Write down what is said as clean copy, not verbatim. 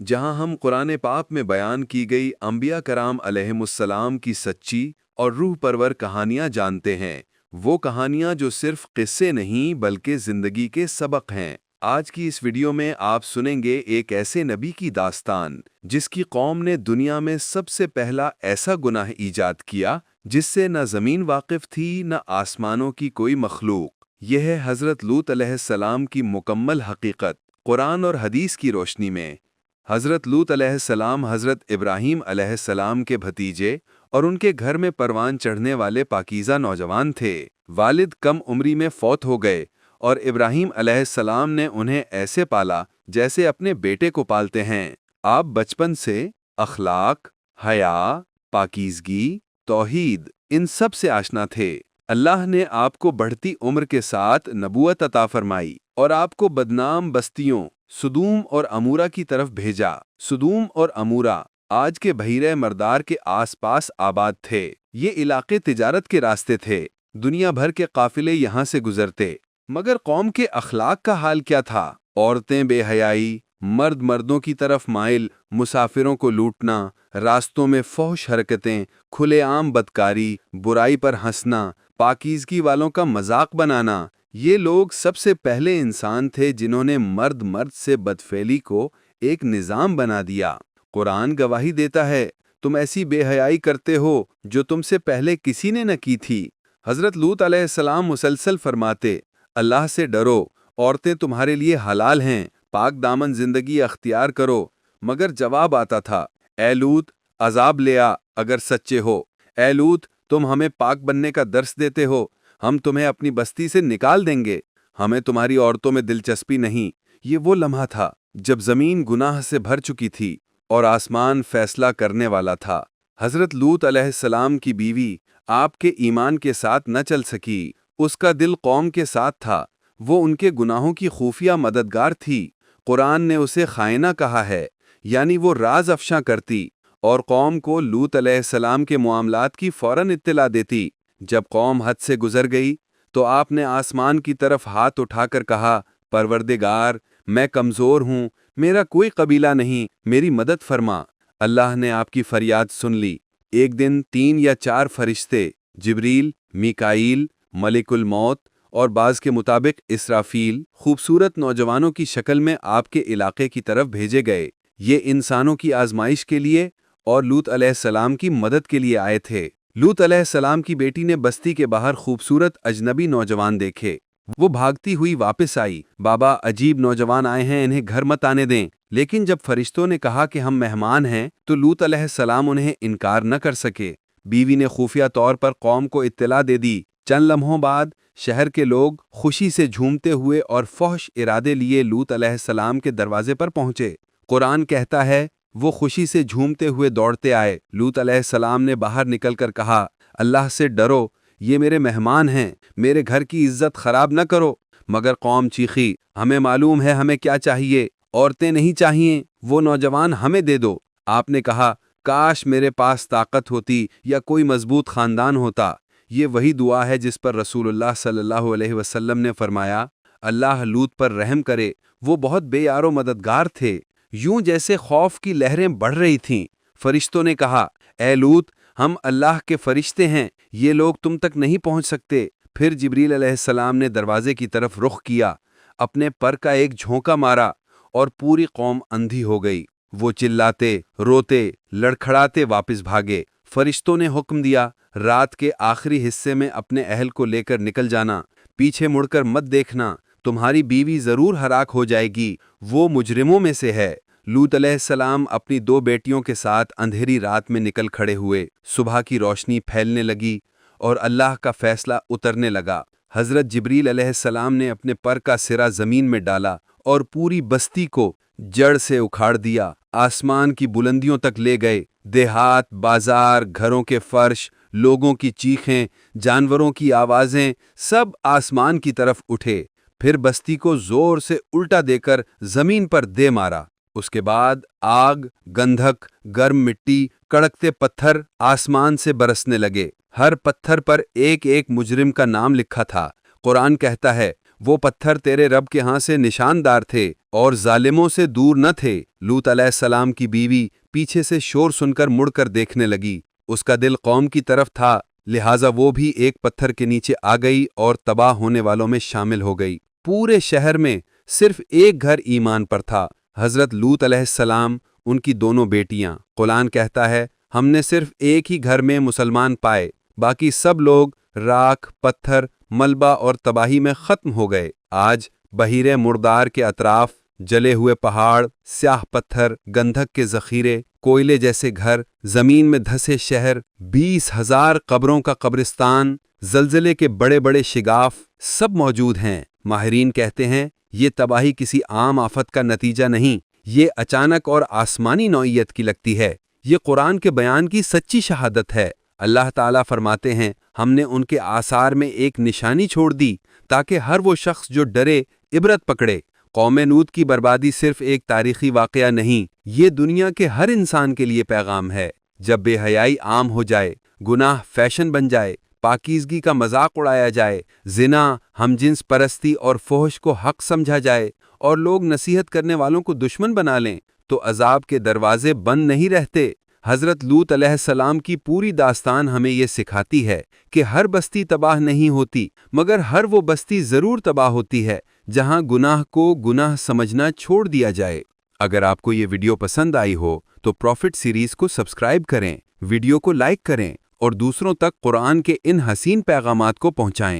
जहां हम कुरान पाक में बयान की गई अंबिया कराम अलैहिमुस्सलाम की सच्ची और रूह परवर कहानियां जानते हैं। वो कहानियां जो सिर्फ किस्से नहीं बल्कि ज़िंदगी के सबक हैं। आज की इस वीडियो में आप सुनेंगे एक ऐसे नबी की दास्तान जिसकी कौम ने दुनिया में सबसे पहला ऐसा गुनाह ईजाद किया जिससे न ज़मीन वाकिफ थी न आसमानों की कोई मखलूक। यह है हज़रत लूत अलैहिस्सलाम की मुकम्मल हकीकत कुरान और हदीस की रोशनी में। हज़रत लूत अलैहिस्सलाम हज़रत इब्राहीम अलैहिस्सलाम के भतीजे और उनके घर में परवान चढ़ने वाले पाकीज़ा नौजवान थे। वालिद कम उम्री में फौत हो गए और इब्राहीम अलैहिस्सलाम ने उन्हें ऐसे पाला जैसे अपने बेटे को पालते हैं। आप बचपन से अखलाक, हया, पाकीज़गी, तौहीद इन सब से आशना थे। अल्लाह ने आपको बढ़ती उम्र के साथ नबूवत अता फरमाई और आपको बदनाम बस्तियों सुदूम और अमूरा की तरफ भेजा। सुदूम और अमूरा आज के बहीरे मर्दार के आसपास आबाद थे। ये इलाके तिजारत के रास्ते थे, दुनिया भर के काफिले यहाँ से गुजरते। मगर कौम के अखलाक का हाल क्या था? औरतें बेहयाई, मर्द मर्दों की तरफ माइल, मुसाफिरों को लूटना, रास्तों में फौश हरकतें, खुलेआम बदकारी, बुराई पर हंसना, पाकीज़गी वालों का मजाक बनाना। ये लोग सबसे पहले इंसान थे जिन्होंने मर्द मर्द से बदफेली को एक निज़ाम बना दिया। कुरान गवाही देता है, तुम ऐसी बेहयाई करते हो जो तुमसे पहले किसी ने न की थी। हज़रत लूत अलैहिस्सलाम मुसलसल फरमाते, अल्लाह से डरो, औरतें तुम्हारे लिए हलाल हैं, पाक दामन जिंदगी अख्तियार करो। मगर जवाब आता था, ए लूत, अजाब ले आ अगर सच्चे हो। ए लूत, तुम हमें पाक बनने का दर्स देते हो, हम तुम्हें अपनी बस्ती से निकाल देंगे। हमें तुम्हारी औरतों में दिलचस्पी नहीं। ये वो लम्हा था जब जमीन गुनाह से भर चुकी थी और आसमान फैसला करने वाला था। हजरत लूत अलैहिस्सलाम की बीवी आपके ईमान के साथ न चल सकी। उसका दिल कौम के साथ था। वो उनके गुनाहों की खुफिया मददगार थी। कुरान ने उसे खाइना कहा है, यानी वो राज अफशा करती और कौम को लूत अलैहिस्सलाम के मामलात की फौरन इत्तला देती। जब कौम हद से गुजर गई तो आपने आसमान की तरफ हाथ उठाकर कहा, परवरदिगार, मैं कमज़ोर हूँ, मेरा कोई कबीला नहीं, मेरी मदद फरमा। अल्लाह ने आपकी फरियाद सुन ली। एक दिन 3 या 4 फरिश्ते जिब्रील, मीकाईल, मलिकुल मौत और बाज़ के मुताबिक इसराफील खूबसूरत नौजवानों की शक्ल में आपके इलाके की तरफ भेजे गए। ये इंसानों की आजमाइश के लिए और लूत अलैहिस्सलाम की मदद के लिए आए थे। लूत अलैहिस्सलाम की बेटी ने बस्ती के बाहर खूबसूरत अजनबी नौजवान देखे। वो भागती हुई वापस आई, बाबा अजीब नौजवान आए हैं, इन्हें घर मत आने दें। लेकिन जब फरिश्तों ने कहा कि हम मेहमान हैं तो लूत अलैहिस्सलाम उन्हें इनकार न कर सके। बीवी ने खुफिया तौर पर कौम को इत्तला दे दी। चंद लम्हों बाद शहर के लोग खुशी से झूमते हुए और फौश इरादे लिए लूत अलैहिस्सलाम के दरवाजे पर पहुंचे। कुरान कहता है, वो खुशी से झूमते हुए दौड़ते आए। लूत अलैहिस्सलाम ने बाहर निकलकर कहा, अल्लाह से डरो, ये मेरे मेहमान हैं, मेरे घर की इज्जत खराब न करो। मगर कौम चीखी, हमें मालूम है हमें क्या चाहिए, औरतें नहीं चाहिए, वो नौजवान हमें दे दो। आपने कहा, काश मेरे पास ताकत होती या कोई मजबूत खानदान होता। ये वही दुआ है जिस पर रसूलुल्लाह सल्लल्लाहु अलैहि वसल्लम ने फरमाया, अल्लाह लूत पर रहम करे, वो बहुत बेयारो मददगार थे। यूं जैसे खौफ की लहरें बढ़ रही थीं। फरिश्तों ने कहा, ए लूत, हम अल्लाह के फरिश्ते हैं, ये लोग तुम तक नहीं पहुंच सकते। फिर जिब्रील अलैहिस्सलाम ने दरवाजे की तरफ रुख किया, अपने पर का एक झोंका मारा और पूरी कौम अंधी हो गई। वो चिल्लाते, रोते, लड़खड़ाते वापस भागे। फरिश्तों ने हुक्म दिया, रात के आखिरी हिस्से में अपने अहल को लेकर निकल जाना, पीछे मुड़कर मत देखना, तुम्हारी बीवी जरूर हलाक हो जाएगी, वो मुजरिमों में से है। लूत अलैहिस्सलाम अपनी 2 बेटियों के साथ अंधेरी रात में निकल खड़े हुए। सुबह की रोशनी फैलने लगी और अल्लाह का फैसला उतरने लगा। हजरत जिब्रील अलैहिस्सलाम ने अपने पर का सिरा जमीन में डाला और पूरी बस्ती को जड़ से उखाड़ दिया। आसमान की बुलंदियों तक ले गए। देहात, बाजार, घरों के फर्श, लोगों की चीखें, जानवरों की आवाजें सब आसमान की तरफ उठे। फिर बस्ती को जोर से उल्टा देकर जमीन पर दे मारा। उसके बाद आग, गंधक, गर्म मिट्टी, कड़कते पत्थर आसमान से बरसने लगे। हर पत्थर पर एक एक मुजरिम का नाम लिखा था। कुरान कहता है, وہ پتھر تیرے رب کے ہاں سے نشاندار تھے اور ظالموں سے دور نہ تھے۔ لوط علیہ السلام کی بیوی پیچھے سے شور سن کر مڑ کر دیکھنے لگی۔ اس کا دل قوم کی طرف تھا، لہٰذا وہ بھی ایک پتھر کے نیچے آ گئی اور تباہ ہونے والوں میں شامل ہو گئی۔ پورے شہر میں صرف ایک گھر ایمان پر تھا، حضرت لوط علیہ السلام، ان کی دونوں بیٹیاں۔ قرآن کہتا ہے، ہم نے صرف ایک ہی گھر میں مسلمان پائے، باقی سب لوگ راکھ، پتھر، ملبہ اور تباہی میں ختم ہو گئے۔ آج بحیرہ مردار کے اطراف جلے ہوئے پہاڑ، سیاہ پتھر، گندھک کے ذخیرے، کوئلے جیسے گھر، زمین میں دھسے شہر، 20,000 قبروں کا قبرستان، زلزلے کے بڑے بڑے شگاف، سب موجود ہیں۔ ماہرین کہتے ہیں یہ تباہی کسی عام آفت کا نتیجہ نہیں، یہ اچانک اور آسمانی نوعیت کی لگتی ہے۔ یہ قرآن کے بیان کی سچی شہادت ہے۔ اللہ تعالیٰ فرماتے ہیں، ہم نے ان کے آثار میں ایک نشانی چھوڑ دی تاکہ ہر وہ شخص جو ڈرے عبرت پکڑے۔ قوم نوح کی بربادی صرف ایک تاریخی واقعہ نہیں، یہ دنیا کے ہر انسان کے لیے پیغام ہے۔ جب بے حیائی عام ہو جائے، گناہ فیشن بن جائے، پاکیزگی کا مذاق اڑایا جائے، زنا، ہم جنس پرستی اور فحش کو حق سمجھا جائے، اور لوگ نصیحت کرنے والوں کو دشمن بنا لیں، تو عذاب کے دروازے بند نہیں رہتے۔ حضرت لوط علیہ السلام کی پوری داستان ہمیں یہ سکھاتی ہے کہ ہر بستی تباہ نہیں ہوتی، مگر ہر وہ بستی ضرور تباہ ہوتی ہے جہاں گناہ کو گناہ سمجھنا چھوڑ دیا جائے۔ اگر آپ کو یہ ویڈیو پسند آئی ہو تو پروفٹ سیریز کو سبسکرائب کریں، ویڈیو کو لائک کریں اور دوسروں تک قرآن کے ان حسین پیغامات کو پہنچائیں۔